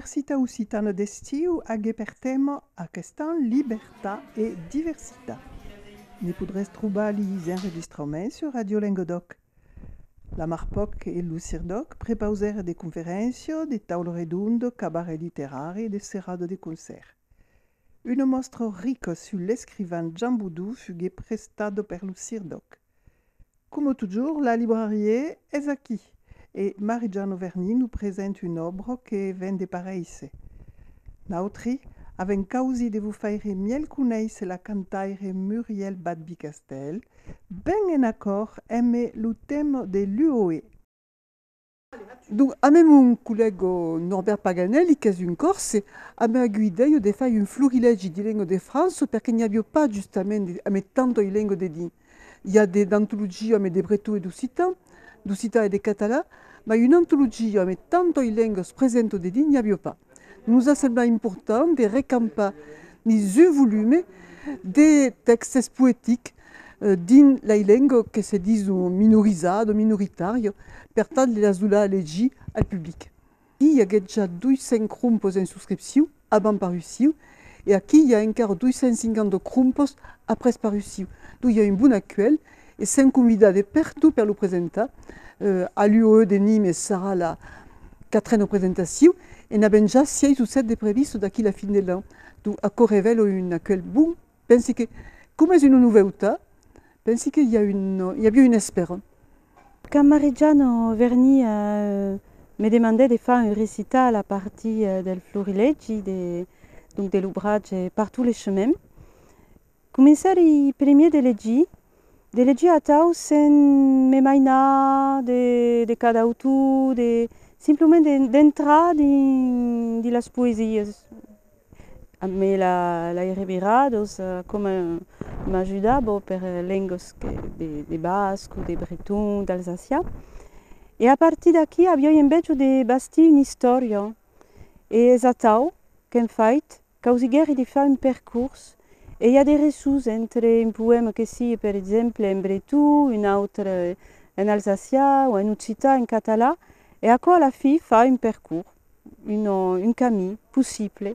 Università Occitana d'Estiu hagué per tema aquesta libertà e diversità. Ni podrez trobar gli enregistraments sur Radio Languedoc. La Marpoc e Lucirdoc prepausèrent de conferències, de taules redondes, cabarets littéraires et de serrades de concerts. Une mostra rica sull'escrivain Jean Boudou fugué prestado per Lucirdoc. Comme toujours, la librairie est aquí et Marie-Jeanne Auvergne nous présente une œuvre qui vient de Paraïse. Nautri, avec causi de vous faire miel connaître la cantaire Muriel Badbicastel, ben en accord aimé le thème de l'UOE. Donc, a mon collègue Norbert Paganelli, qui est une Corse, a guidé de faire une florilège de langue de France, parce qu'il n'y avait pas justement tant de langues de din. Il y a des anthologies des bretons et d'occitan et des catalans, mais une anthologie avec tant de langues présentes de din, il n'y avait pas. Nous a semblé important de récamper les volumes des textes poétiques din la langue que se disent minorisées, minoritaires, per tant de les légir au public. Il y a déjà 200 crumpos en souscription avant parution, et ici il y a encore 250 crumpos après parution. Donc il y a une bonne actuelle et 5 convidés partout pour le présenter. À l'UOE de Nîmes sera la 4e présentation, et nous avons déjà 6 ou 7 prévistes d'ici la fin de l'an. Donc à quoi révèle une actuelle bonne. Je pense que, comme c'est une nouveauté, je pense qu'il y a bien une espérance. Quand Marie-Jeanne Auvergne me demandait de faire un récital à la partie del florilège, donc de l'ouvrage par tous les chemins, commencer les premiers de leggi à tau sans me maina de cada autor, simplement d'entrar dans les poésies. Mais la revirada come m'aiuta per lingue de basque, de breton, d'alsacien. Et à partir d'aquí, abbiamo invece de bâtir une histoire. Et c'est ça qu'on fait, causigher de faire un parcours. Et il y a des ressources entre un poème que si, par exemple, en breton, un autre en alsacien, ou en occitan, en catalan. Et à quoi à la fin, faire un parcours, un chemin possible.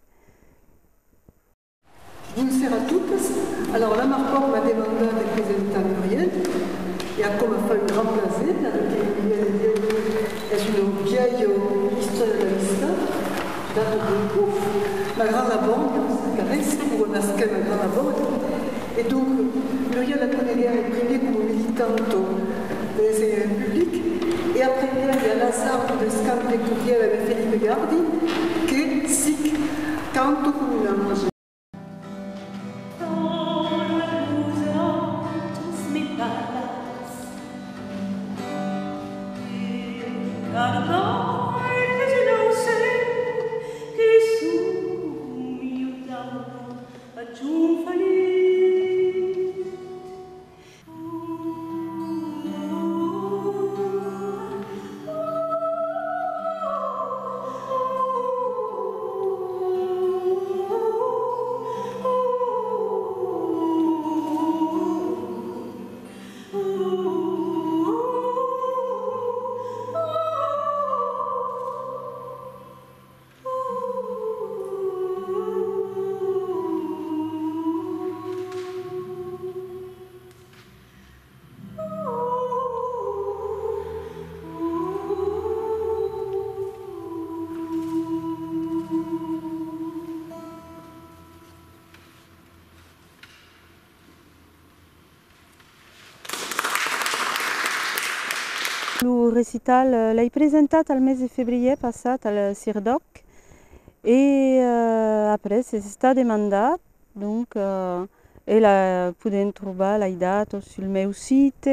Bonjour à tous. Alors, la Marpoc m'a demandé de présenter Muriel, et a comme fait un grand plaisir, Muriel est une vieille historialiste, date de ouf, la grande laborde, caresse pour masquer la grande laborde. Et donc, Muriel a connu les primée comme militante des publics, et après il y a Lazare de Scamp de Courriel avec Philippe Gardi, qui sic canto comme une ange. Le récital l'ai présenté au mois de février passé al Cirdoc et après c'est demandé donc elle a pu trouver la date sur le meu site.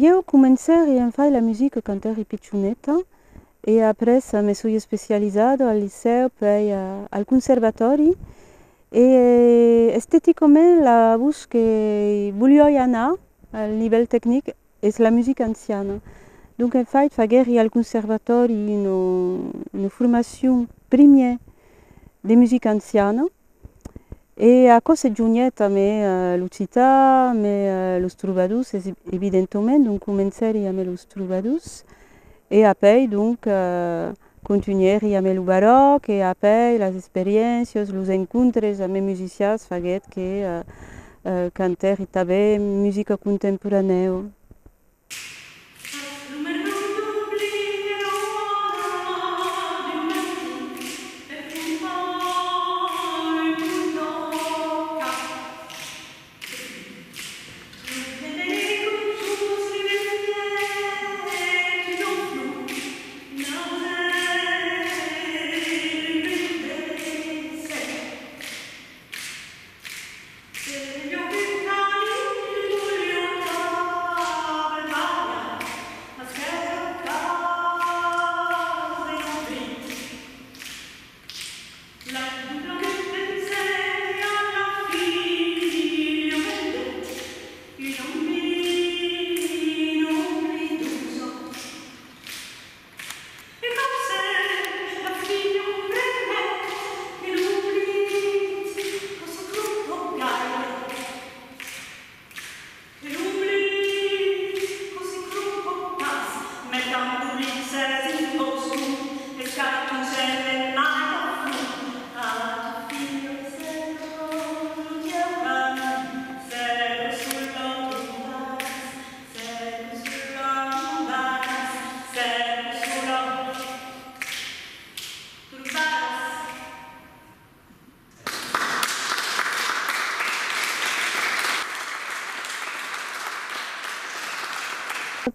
io comencé a fare la musica quando ero piccionetta e après mi sono specializzata al liceo, poi al conservatorio e esteticamente la voce che voglio andare a livello tecnico è la musica anziana. Donc in fait, fageri al conservatorio una formazione prima di musica anziana e a cosa giugnetta me l'ucita, me lo struvadus evidentemente, donc comenceri a me lo struvadus e après donc continueri a me lo baroc e après las experiències, los encontres a me musicians faguet che canteri també musica contemporanea.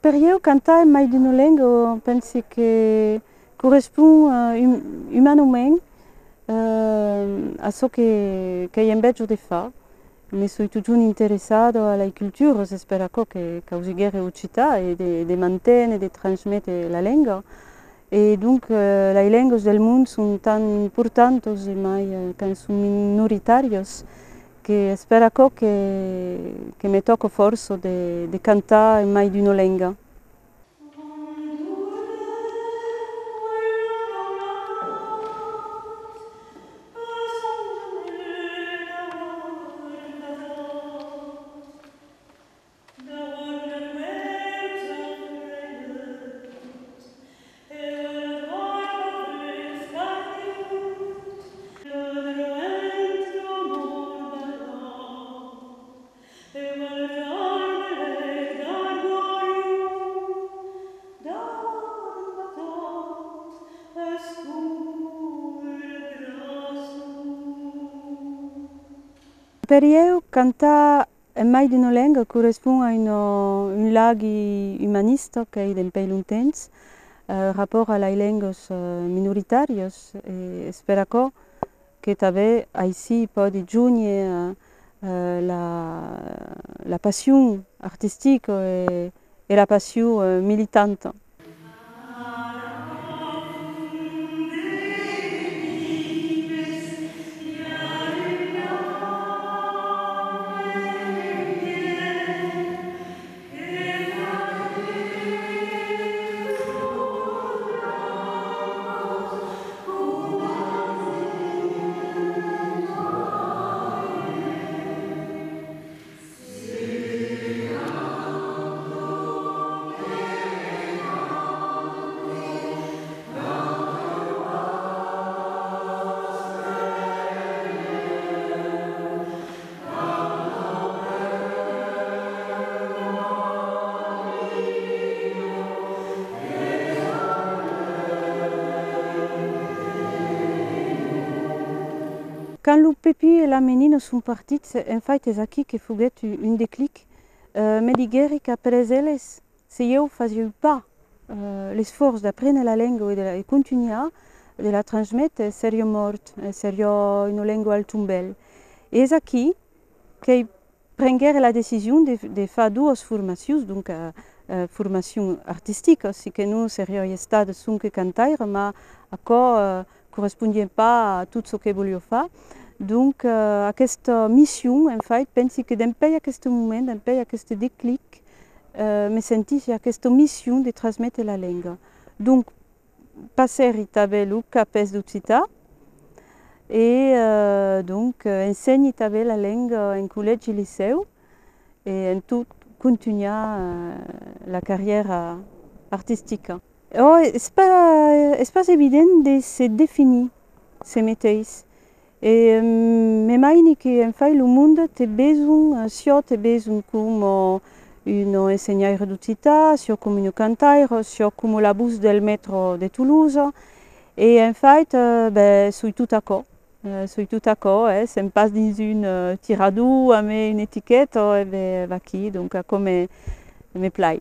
Per io cantare mai di una lingua penso che corrisponde umanamente a ciò che invece di fare. Mi sono tutto interessato alla cultura, spero che causigere la città e di mantenere e di trasmettere la lingua. E dunque le lingue del mondo sono tan importanti, ma sono minoritariche, che spero che mi tocca forse di cantare mai di una lingua. Per io cantare mai di una lingua corrisponde a un lago umanista che è in più lontano, rapport alle lingue minoritarie e spero che també ici può giungere la passione artistica e la passione militante. Quand le Pépi et la menina sont partis, en fait, c'est aqui que fouguet un déclic. Me digueri qu'après elles, si je faisais pas l'esforce d'apprendre la langue et de continuer de la transmettre, serais morte, serais une langue altumbelle. Et c'est aqui que prenguer la décision de faire deux formations, donc formazione artistica, sì che noi siamo stati anche cantare, ma ancora corrisponde pas a tutto ciò che voglio fare. Donc, a questa missione, infatti, penso che d'un peu a questo momento, d'un peu a questo déclic, mi sentissi a questa missione di trasmettere la lingua. Donc, passer tabel capes d'Ucita e donc insegni tabel la lingua in collegi liceu e in tutto continuare la carriera artistica. Oh, c'est pas évident de se définir se mateix. E mi immagino che infatti il mondo ha bisogno, sia ha bisogno come un insegnante d'Ucita, sia come un cantante, sia come la bus del metro di Toulouse. E infatti, sono tutto d'accordo. Sono tutto d'accordo, se mi passe dans une tiradou, a me une étiquette, va qui, donc come mi piace.